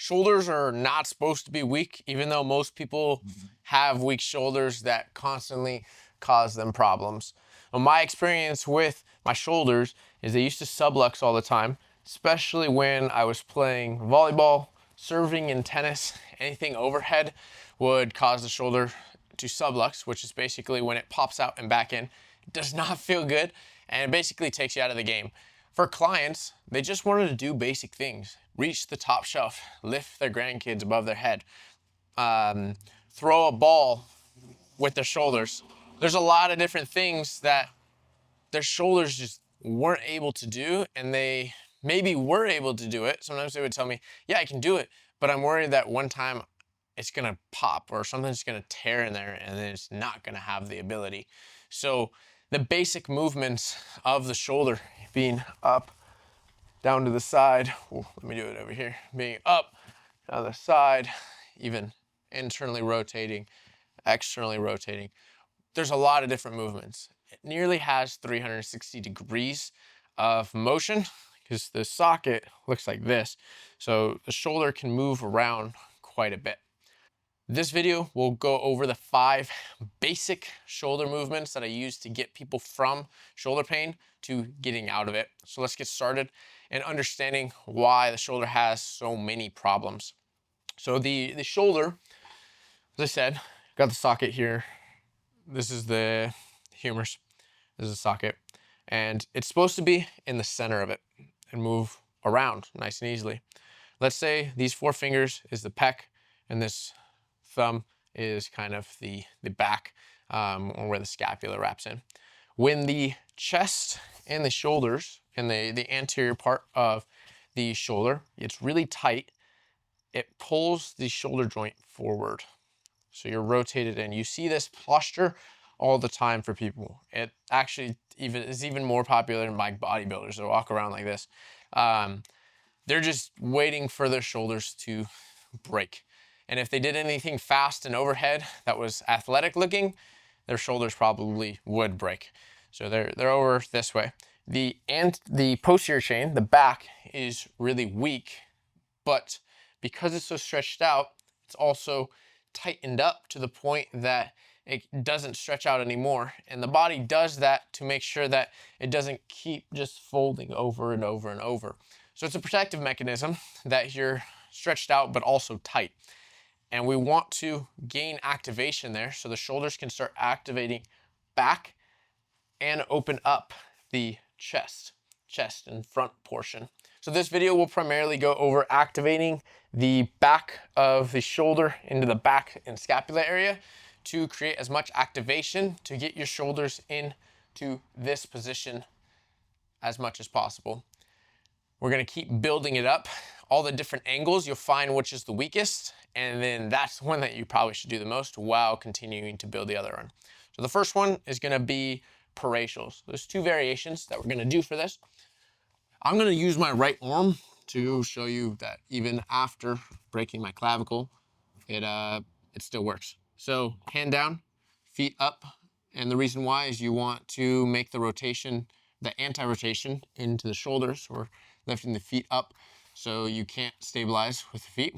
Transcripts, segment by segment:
Shoulders are not supposed to be weak, even though most people have weak shoulders that constantly cause them problems. Well, my experience with my shoulders is they used to sublux all the time, especially when I was playing volleyball, serving in tennis. Anything overhead would cause the shoulder to sublux, which is basically when it pops out and back in. It does not feel good, and it basically takes you out of the game. For clients, they just wanted to do basic things. Reach the top shelf, lift their grandkids above their head, throw a ball with their shoulders. There's a lot of different things that their shoulders just weren't able to do, and they maybe were able to do it. Sometimes they would tell me, yeah, I can do it, but I'm worried that one time it's gonna pop or something's gonna tear in there and then it's not gonna have the ability. So the basic movements of the shoulder being up, down to the side. Ooh, let me do it over here. Being up, down the side, even internally rotating, externally rotating. There's a lot of different movements. It nearly has 360 degrees of motion because the socket looks like this. So the shoulder can move around quite a bit. This video will go over the 5 basic shoulder movements that I use to get people from shoulder pain to getting out of it. So let's get started and understanding why the shoulder has so many problems. So the shoulder, as I said, got the socket here. This is the humerus. This is the socket. And it's supposed to be in the center of it and move around nice and easily. Let's say these 4 fingers is the pec, and this thumb is kind of the back, or where the scapula wraps in. When the chest and the shoulders and the anterior part of the shoulder, it's really tight, it pulls the shoulder joint forward. So you're rotated in. You see this posture all the time for people. It actually is even more popular in like bodybuilders that walk around like this. They're just waiting for their shoulders to break. And if they did anything fast and overhead that was athletic looking, their shoulders probably would break. So they're over this way. The posterior chain, the back, is really weak, but because it's so stretched out, it's also tightened up to the point that it doesn't stretch out anymore. And the body does that to make sure that it doesn't keep just folding over and over and over. So it's a protective mechanism that you're stretched out but also tight. And we want to gain activation there so the shoulders can start activating back and open up the chest and front portion. So this video will primarily go over activating the back of the shoulder into the back and scapula area to create as much activation to get your shoulders into this position as much as possible. We're gonna keep building it up. All the different angles, you'll find which is the weakest, and then that's one that you probably should do the most while continuing to build the other one. So the first one is gonna be paratials. There's 2 variations that we're gonna do for this. I'm gonna use my right arm to show you that even after breaking my clavicle, it still works. So hand down, feet up, and the reason why is you want to make the rotation, the anti-rotation into the shoulders, or lifting the feet up so you can't stabilize with the feet.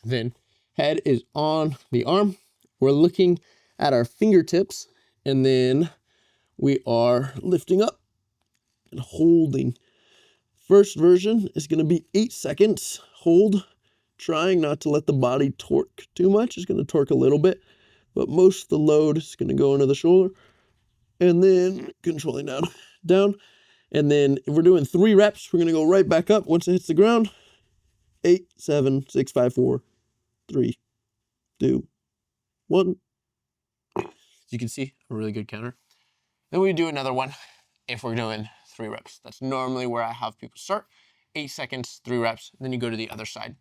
Then head is on the arm. We're looking at our fingertips, and then we are lifting up and holding. First version is going to be 8 seconds. Hold, trying not to let the body torque too much. It's going to torque a little bit, but most of the load is going to go into the shoulder. And then controlling down. And then if we're doing 3 reps, we're going to go right back up once it hits the ground. 8, 7, 6, 5, 4, 3, 2, 1. As you can see, a really good counter. Then we do another one if we're doing 3 reps. That's normally where I have people start. 8 seconds, 3 reps, then you go to the other side.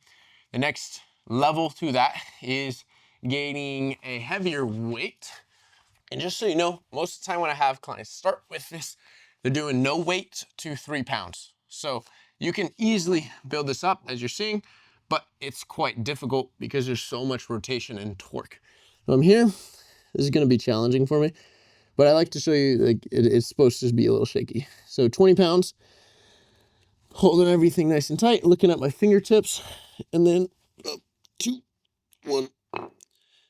The next level to that is gaining a heavier weight. And just so you know, most of the time when I have clients start with this, they're doing no weight to 3 pounds. So you can easily build this up as you're seeing, but it's quite difficult because there's so much rotation and torque. From here, this is going to be challenging for me, but I like to show you like it's supposed to be a little shaky. So 20 pounds, holding everything nice and tight, looking at my fingertips, and then 2, 1. So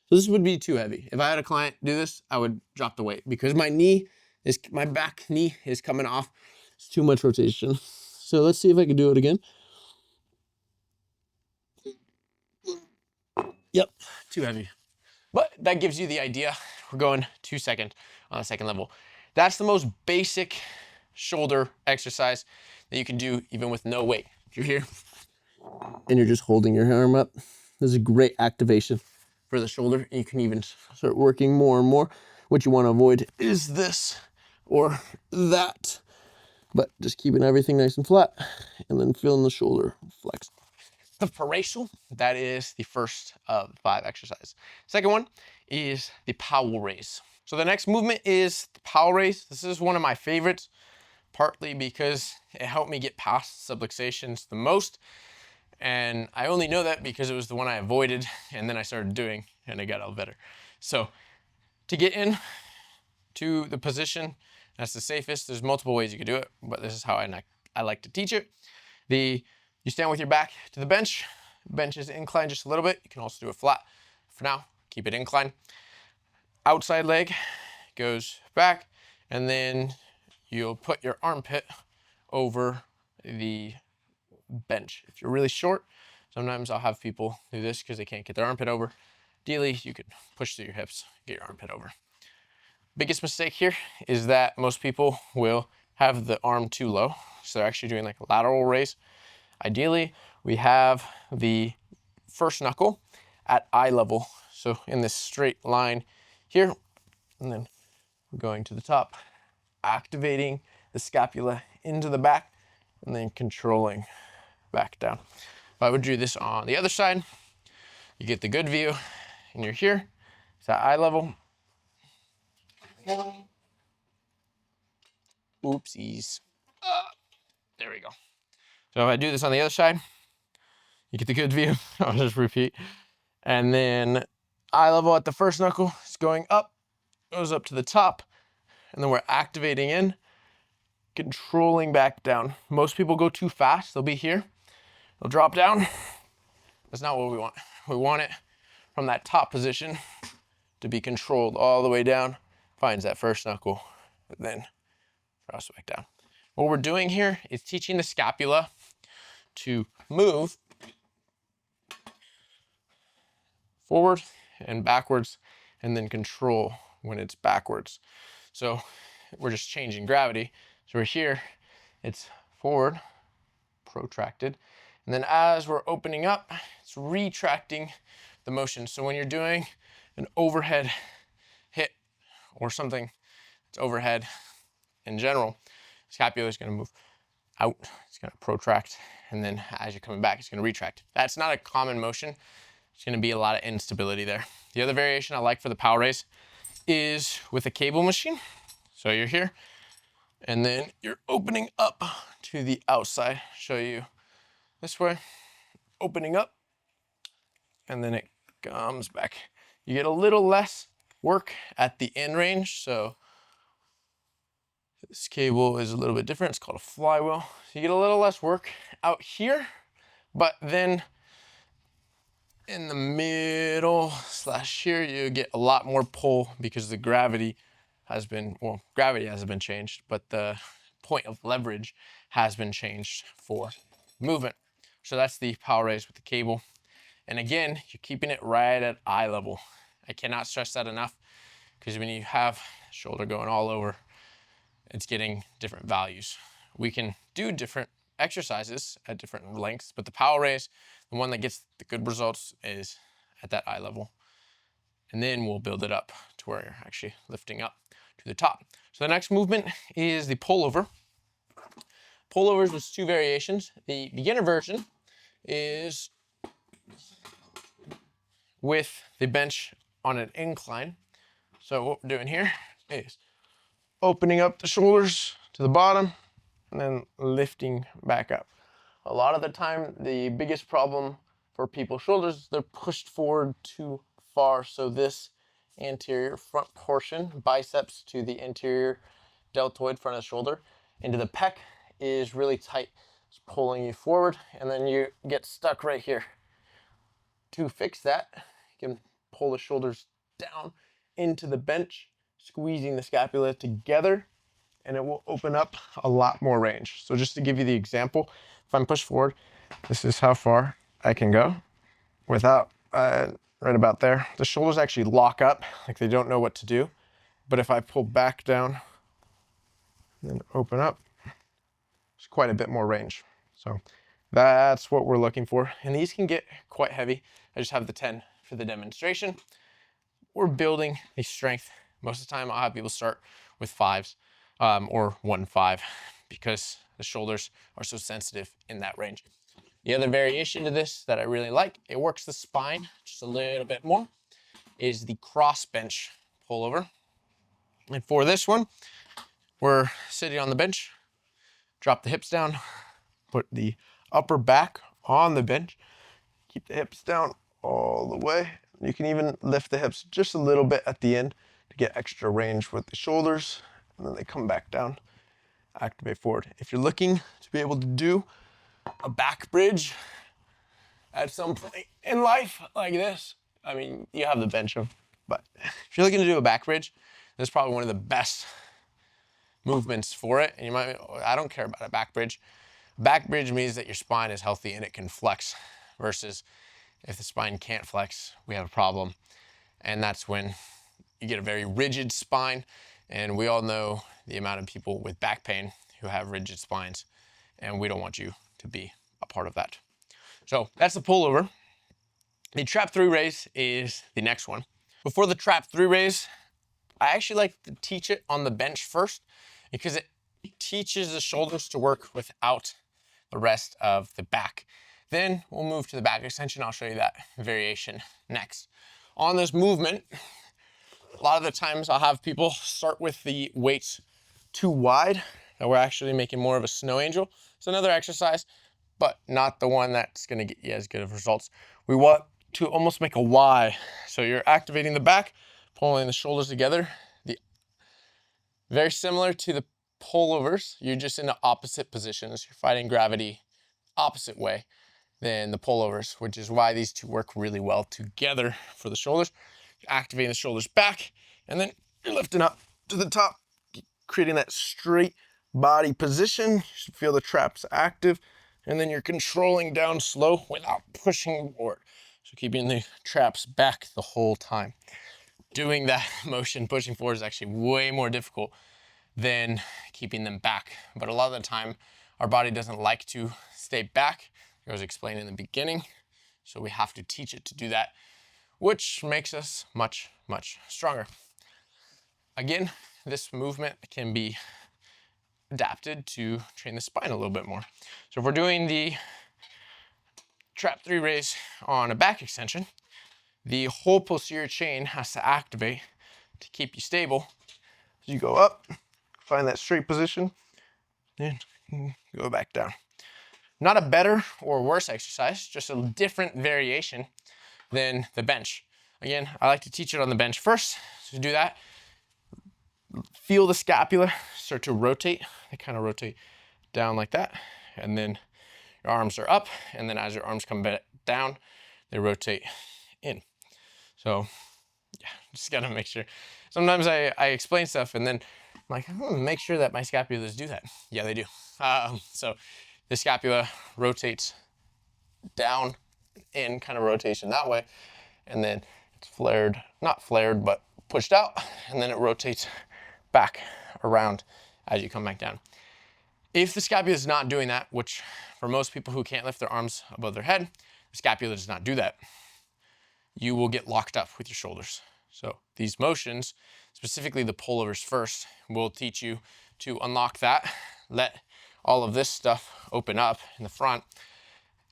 this would be too heavy. If I had a client do this, I would drop the weight because my back knee is coming off. It's too much rotation. So let's see if I can do it again. Yep, too heavy. But that gives you the idea. We're going 2 seconds on the second level. That's the most basic shoulder exercise that you can do even with no weight. If you're here and you're just holding your arm up, this is a great activation for the shoulder. And you can even start working more and more. What you want to avoid is this or that, but just keeping everything nice and flat and then feeling the shoulder flex. The paratial, that is the first of 5 exercises. Second one is the Powell raise. So the next movement is the Powell raise. This is one of my favorites, partly because it helped me get past subluxations the most. And I only know that because it was the one I avoided and then I started doing and it got all better. So to get in to the position that's the safest, there's multiple ways you could do it, but this is how I like to teach it. You stand with your back to the bench. Bench is inclined just a little bit. You can also do it flat. For now, keep it inclined. Outside leg goes back, and then you'll put your armpit over the bench. If you're really short, sometimes I'll have people do this because they can't get their armpit over. Ideally, you could push through your hips, get your armpit over. Biggest mistake here is that most people will have the arm too low. So they're actually doing like a lateral raise. Ideally, we have the first knuckle at eye level. So in this straight line here, and then going to the top, activating the scapula into the back, and then controlling back down. If I would do this on the other side, you get the good view, and you're here. It's at eye level. Oopsies. There we go. So if I do this on the other side, you get the good view. I'll just repeat. And then eye level at the first knuckle is going up, goes up to the top, and then we're activating in, controlling back down. Most people go too fast. They'll be here. They'll drop down. That's not what we want. We want it from that top position to be controlled all the way down, finds that first knuckle, and then cross back down. What we're doing here is teaching the scapula to move forward and backwards, and then control when it's backwards. So we're just changing gravity. So we're here, it's forward, protracted, and then as we're opening up, it's retracting the motion. So when you're doing an overhead hit or something that's overhead in general, scapula is going to move out, it's going to protract, and then as you're coming back, it's going to retract. That's not a common motion. It's going to be a lot of instability there. The other variation I like for the Powell raise is with a cable machine. So you're here, and then you're opening up to the outside. Show you this way, opening up, and then it comes back. You get a little less work at the end range, so this cable is a little bit different. It's called a flywheel. So you get a little less work out here, but then in the middle / here, you get a lot more pull because the gravity hasn't been changed, but the point of leverage has been changed for movement. So that's the Powell raise with the cable. And again, you're keeping it right at eye level. I cannot stress that enough because when you have shoulder going all over, it's getting different values. We can do different exercises at different lengths, but the Powell raise, the one that gets the good results, is at that eye level. And then we'll build it up to where you're actually lifting up to the top. So the next movement is the pullover. Pullovers was 2 variations. The beginner version is with the bench on an incline. So what we're doing here is opening up the shoulders to the bottom and then lifting back up. A lot of the time, the biggest problem for people's shoulders, they're pushed forward too far. So this anterior front portion, biceps to the anterior deltoid front of the shoulder into the pec, is really tight. It's pulling you forward, and then you get stuck right here. to fix that, you can pull the shoulders down into the bench, squeezing the scapula together, and it will open up a lot more range. So just to give you the example, if I'm pushed forward, this is how far I can go without, right about there. The shoulders actually lock up, like they don't know what to do. But if I pull back down and then open up, there's quite a bit more range. So that's what we're looking for. And these can get quite heavy. I just have the 10 for the demonstration. We're building a strength. Most of the time I'll have people start with 5s or 1-5 because the shoulders are so sensitive in that range. The other variation to this that I really like, it works the spine just a little bit more, is the cross bench pullover. And for this one, we're sitting on the bench, drop the hips down, put the upper back on the bench, keep the hips down all the way. You can even lift the hips just a little bit at the end to get extra range with the shoulders, and then they come back down, activate forward. If you're looking to be able to do a back bridge at some point in life like this, I mean, you have the bench of, but if you're looking to do a back bridge, this is probably one of the best movements for it. And you might, I don't care about a back bridge. Back bridge means that your spine is healthy and it can flex, versus if the spine can't flex, we have a problem. And that's when you get a very rigid spine. And we all know the amount of people with back pain who have rigid spines, and we don't want you to be a part of that. So that's the pullover. The trap 3 raise is the next one. Before the trap 3 raise, I actually like to teach it on the bench first, because it teaches the shoulders to work without the rest of the back. Then we'll move to the back extension. I'll show you that variation next. On this movement, a lot of the times I'll have people start with the weights too wide, that we're actually making more of a snow angel. It's another exercise, but not the one that's gonna get you as good of results. We want to almost make a Y. So you're activating the back, pulling the shoulders together. Very similar to the pullovers, you're just in the opposite positions. You're fighting gravity opposite way than the pullovers, which is why these two work really well together for the shoulders. You're activating the shoulders back, and then you're lifting up to the top, creating that straight body position. You should feel the traps active, and then you're controlling down slow without pushing forward. So keeping the traps back the whole time. Doing that motion, pushing forward, is actually way more difficult than keeping them back. But a lot of the time, our body doesn't like to stay back. I was explaining in the beginning. So we have to teach it to do that, which makes us much, much stronger. Again, this movement can be adapted to train the spine a little bit more. So if we're doing the trap 3 raise on a back extension, the whole posterior chain has to activate to keep you stable. As you go up, find that straight position, and go back down. Not a better or worse exercise, just a different variation than the bench. Again, I like to teach it on the bench first. So to do that, feel the scapula start to rotate. They kind of rotate down like that, and then your arms are up, and then as your arms come back down, they rotate in. So yeah, just gotta make sure. Sometimes I explain stuff and then I'm like, make sure that my scapulas do that. Yeah, they do. So the scapula rotates down in, kind of rotation that way, and then it's flared, not flared, but pushed out, and then it rotates back around as you come back down. If the scapula is not doing that, which for most people who can't lift their arms above their head, the scapula does not do that, you will get locked up with your shoulders. So these motions, specifically the pullovers first, will teach you to unlock that, let all of this stuff open up in the front,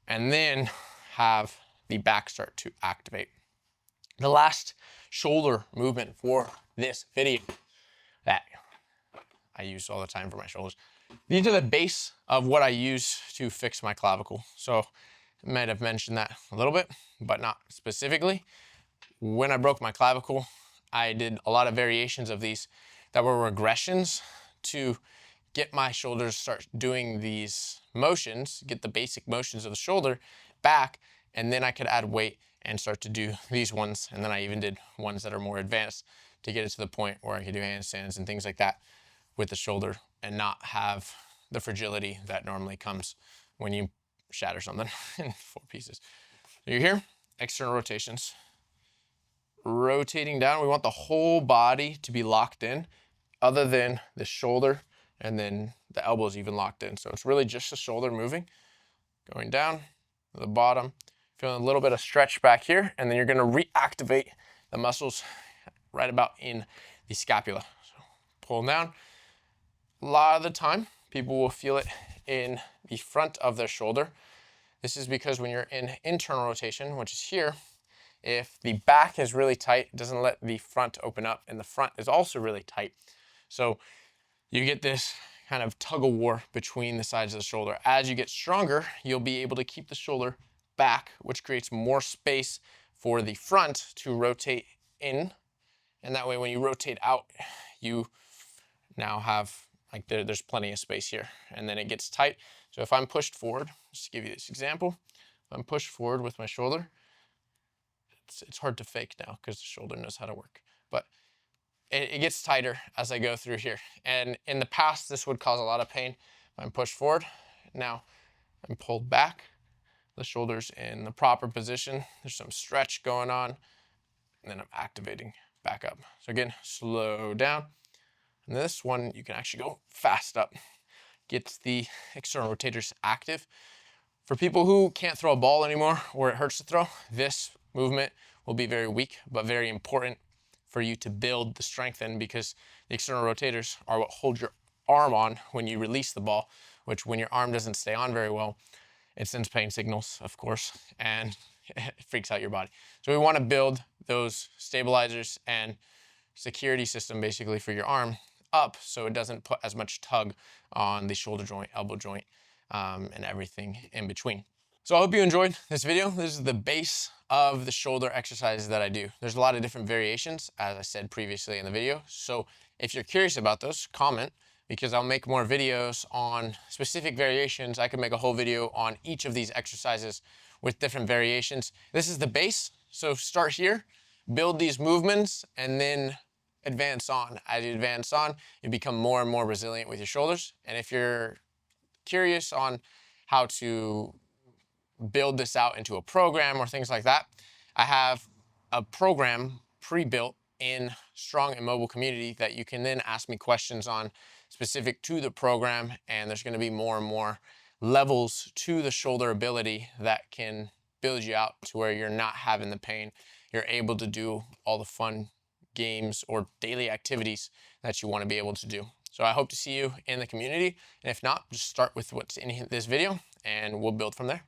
and then have the back start to activate. The last shoulder movement for this video that I use all the time for my shoulders. These are the base of what I use to fix my clavicle. So I might have mentioned that a little bit, but not specifically. When I broke my clavicle, I did a lot of variations of these that were regressions to get my shoulders start doing these motions, get the basic motions of the shoulder back, and then I could add weight and start to do these ones. And then I even did ones that are more advanced to get it to the point where I could do handstands and things like that with the shoulder and not have the fragility that normally comes when you shatter something in 4 pieces. So you're here, external rotations. Rotating down, we want the whole body to be locked in other than the shoulder, and then the elbows even locked in. So it's really just the shoulder moving, going down to the bottom, feeling a little bit of stretch back here, and then you're gonna reactivate the muscles right about in the scapula. So pull down. A lot of the time, people will feel it in the front of their shoulder. This is because when you're in internal rotation, which is here, if the back is really tight, it doesn't let the front open up, and the front is also really tight. So you get this kind of tug of war between the sides of the shoulder. As you get stronger, you'll be able to keep the shoulder back, which creates more space for the front to rotate in. And that way, when you rotate out, you now have, like, there's plenty of space here, and then it gets tight. So if I'm pushed forward, just to give you this example, if I'm pushed forward with my shoulder, it's hard to fake now because the shoulder knows how to work, but it gets tighter as I go through here. And in the past, this would cause a lot of pain. If I'm pushed forward, now I'm pulled back, the shoulder's in the proper position, there's some stretch going on, and then I'm activating back up. So again, slow down. And this one, you can actually go fast up. Gets the external rotators active. For people who can't throw a ball anymore or it hurts to throw, this movement will be very weak, but very important for you to build the strength in, because the external rotators are what hold your arm on when you release the ball, which when your arm doesn't stay on very well, it sends pain signals, of course, and it freaks out your body. So we want to build those stabilizers and security system basically for your arm up so it doesn't put as much tug on the shoulder joint, elbow joint, and everything in between. So I hope you enjoyed this video. This is the base of the shoulder exercises that I do. There's a lot of different variations, as I said previously in the video. So if you're curious about those, comment, because I'll make more videos on specific variations. I could make a whole video on each of these exercises with different variations. This is the base, so start here, build these movements, and then advance on. As you advance on, you become more and more resilient with your shoulders. And if you're curious on how to build this out into a program or things like that, I have a program pre-built in Strong and Mobile Community that you can then ask me questions on specific to the program, and there's going to be more and more levels to the shoulder ability that can build you out to where you're not having the pain. You're able to do all the fun games or daily activities that you want to be able to do. So I hope to see you in the community, and if not, just start with what's in this video and we'll build from there.